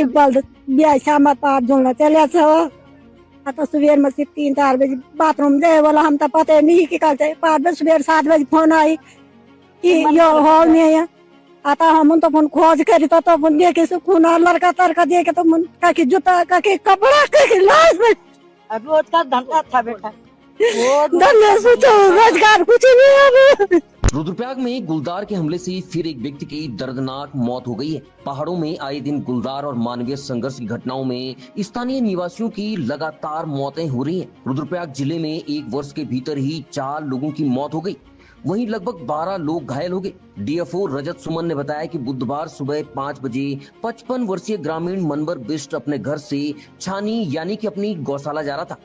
कई बल्द ब्याह शाम पार झूलना चले तो सुबह में 3-4 बजे बाथरूम जाए बोला हम तो पता नहीं कि कल पार बजे सुबह 7 बजे फोन आई कि यो हॉल में है आता हम तो फोन खोज करी तो फोन देखे से खून लड़का तड़का देखे तो मन का जूता का कपड़ा का लाश में रोज का धंधा था बेटा, धंधा सोचो रोजगार कुछ नहीं है। रुद्रप्रयाग में गुलदार के हमले से फिर एक व्यक्ति की दर्दनाक मौत हो गई है। पहाड़ों में आए दिन गुलदार और मानवीय संघर्ष की घटनाओं में स्थानीय निवासियों की लगातार मौतें हो रही हैं। रुद्रप्रयाग जिले में एक वर्ष के भीतर ही 4 लोगों की मौत हो गई, वहीं लगभग 12 लोग घायल हो गए। डीएफओ रजत सुमन ने बताया कि बुधवार सुबह 5 बजे 55 वर्षीय ग्रामीण मनवर बिष्ट अपने घर से छानी यानी कि अपनी गौशाला जा रहा था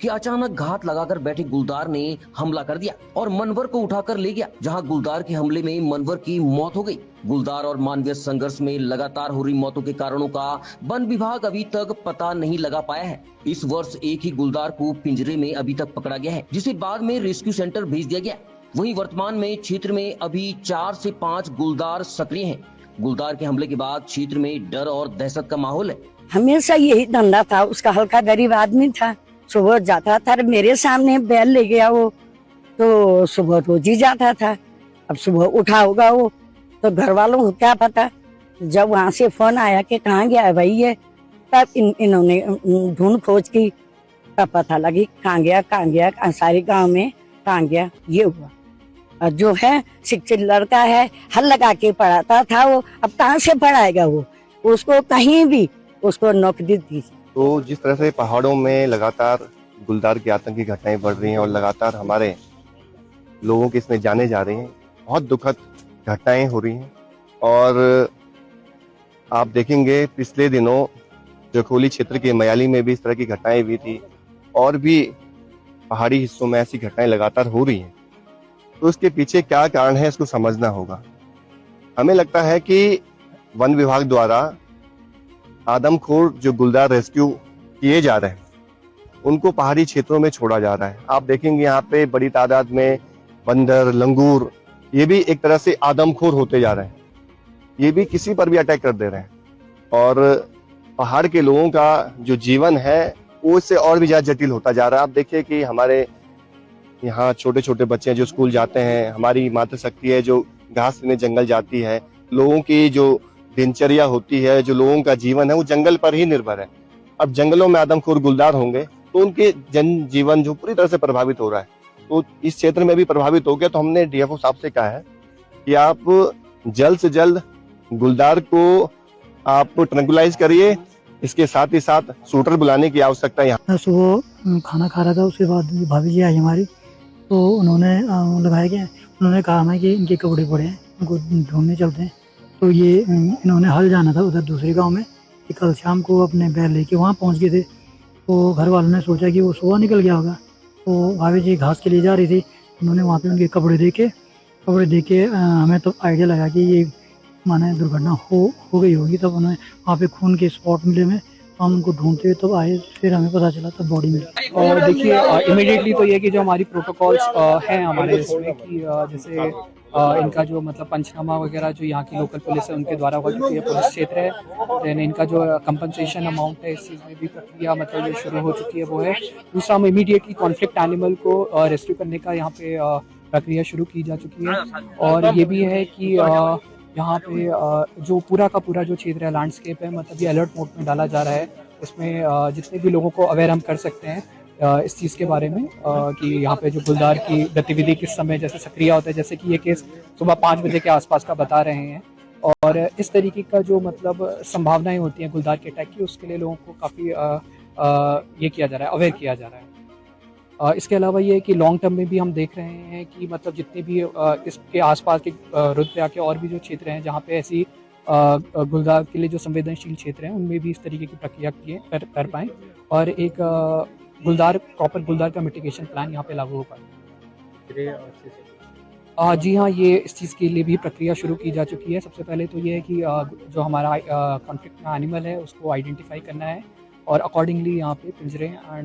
कि अचानक घात लगाकर बैठे गुलदार ने हमला कर दिया और मनवर को उठाकर ले गया, जहां गुलदार के हमले में मनवर की मौत हो गई। गुलदार और मानवीय संघर्ष में लगातार हो रही मौतों के कारणों का वन विभाग अभी तक पता नहीं लगा पाया है। इस वर्ष एक ही गुलदार को पिंजरे में अभी तक पकड़ा गया है, जिसे बाद में रेस्क्यू सेंटर भेज दिया गया। वहीं वर्तमान में क्षेत्र में अभी 4 से 5 गुलदार सक्रिय हैं। गुलदार के हमले के बाद क्षेत्र में डर और दहशत का माहौल है। हमेशा यही धंधा था उसका, हल्का गरीब आदमी था, सुबह जाता था, मेरे सामने बैल ले गया वो तो सुबह रोज ही जाता था। अब सुबह उठा होगा वो तो घर वालों को क्या पता। जब वहाँ से फोन आया कि कहाँ गया है भाई ये, तब इन्होंने ढूंढ खोज की, तब पता लगी कहाँ गया सारे गांव में कहाँ गया ये हुआ। और जो है शिक्षित लड़का है, हल लगा के पढ़ाता था वो, अब कहाँ से पढ़ाएगा वो, उसको कहीं भी उसको नौकरी दी। तो जिस तरह से पहाड़ों में लगातार गुलदार की आतंकी घटनाएं बढ़ रही हैं और लगातार हमारे लोगों की इसमें जाने जा रही हैं, बहुत दुखद घटनाएं हो रही हैं। और आप देखेंगे पिछले दिनों जखोली क्षेत्र के मयाली में भी इस तरह की घटनाएं हुई थी और भी पहाड़ी हिस्सों में ऐसी घटनाएं लगातार हो रही हैं। तो इसके पीछे क्या कारण है इसको समझना होगा। हमें लगता है कि वन विभाग द्वारा आदमखोर जो गुलदार रेस्क्यू किए जा रहे हैं उनको पहाड़ी क्षेत्रों में छोड़ा जा रहा है। आप देखेंगे यहाँ पे बड़ी तादाद में बंदर, लंगूर, ये भी एक तरह से आदमखोर होते जा रहे हैं, ये भी किसी पर भी अटैक कर दे रहे हैं। और पहाड़ के लोगों का जो जीवन है वो इससे और भी ज्यादा जटिल होता जा रहा है। आप देखिए कि हमारे यहाँ छोटे छोटे बच्चे जो स्कूल जाते हैं, हमारी मातृशक्ति है जो घास लेने जंगल जाती है, लोगों की जो दिनचर्या होती है, जो लोगों का जीवन है वो जंगल पर ही निर्भर है। अब जंगलों में आदमखोर गुलदार होंगे तो उनके जनजीवन जो पूरी तरह से प्रभावित हो रहा है, तो इस क्षेत्र में भी प्रभावित हो गया। तो हमने डीएफओ साहब से कहा है कि आप जल्द से जल्द गुलदार को आप ट्रैंकुलाइज करिए, इसके साथ ही साथ शूटर बुलाने की आवश्यकता है। यहाँ सुबह खाना खा रहा था, उसके बाद भाभी जी आई हमारी, तो उन्होंने लगाया कि उन्होंने कहा हमें कि इनके कपड़े पड़े हैं, उनको ढूंढने चलते हैं। तो ये इन्होंने हल जाना था उधर दूसरे गांव में, कि कल शाम को अपने बैल लेके वहाँ पहुँच गए थे। तो घर वालों ने सोचा कि वो सुबह निकल गया होगा, तो भाभी जी घास के लिए जा रही थी, उन्होंने वहाँ पे उनके कपड़े देखे हमें तो आइडिया लगा कि ये माने दुर्घटना हो गई होगी। तब उन्हें वहाँ पे खून के स्पॉट मिले, में हम उनको ढूंढते हुए तब आए, फिर हमें पता चला तब बॉडी मिली। और देखिए इमीडिएटली तो ये कि जो हमारी प्रोटोकॉल्स हैं हमारे इसमें कि जैसे इनका जो मतलब पंचनामा वगैरह जो यहाँ की लोकल पुलिस है उनके द्वारा हो चुकी है, पुलिस क्षेत्र है, देन इनका जो कंपनसेशन अमाउंट है इस चीज़ में भी प्रक्रिया मतलब जो शुरू हो चुकी है वो है। दूसरा हम इमीडिएटली कॉन्फ्लिक्ट एनिमल को रेस्क्यू करने का यहाँ पे प्रक्रिया शुरू की जा चुकी है। और ये भी है कि यहाँ पे जो पूरा का पूरा जो क्षेत्र है लैंडस्केप है, मतलब ये अलर्ट मोड में डाला जा रहा है। इसमें जितने भी लोगों को अवेयर हम कर सकते हैं इस चीज़ के बारे में कि यहाँ पे जो गुलदार की गतिविधि किस समय जैसे सक्रिय होता है, जैसे कि ये केस सुबह 5 बजे के आसपास का बता रहे हैं। और इस तरीके का जो मतलब संभावनाएं होती हैं गुलदार के अटैक की, उसके लिए लोगों को काफ़ी ये किया जा रहा है, अवेयर किया जा रहा है। इसके अलावा ये है कि लॉन्ग टर्म में भी हम देख रहे हैं कि मतलब जितने भी इसके आसपास के रुद्रप्रयाग के और भी जो क्षेत्र हैं जहाँ पे ऐसी गुलदार के लिए जो संवेदनशील क्षेत्र हैं उनमें भी इस तरीके की प्रक्रिया कर पाएँ और एक प्रॉपर गुलदार का मिटिगेशन प्लान यहाँ पे लागू हो पाए। जी हाँ, ये इस चीज़ के लिए भी प्रक्रिया शुरू की जा चुकी है। सबसे पहले तो ये है कि जो हमारा कॉन्फ्लिक्ट में एनिमल है उसको आइडेंटिफाई करना है और अकॉर्डिंगली यहाँ पे पिंजरे एंड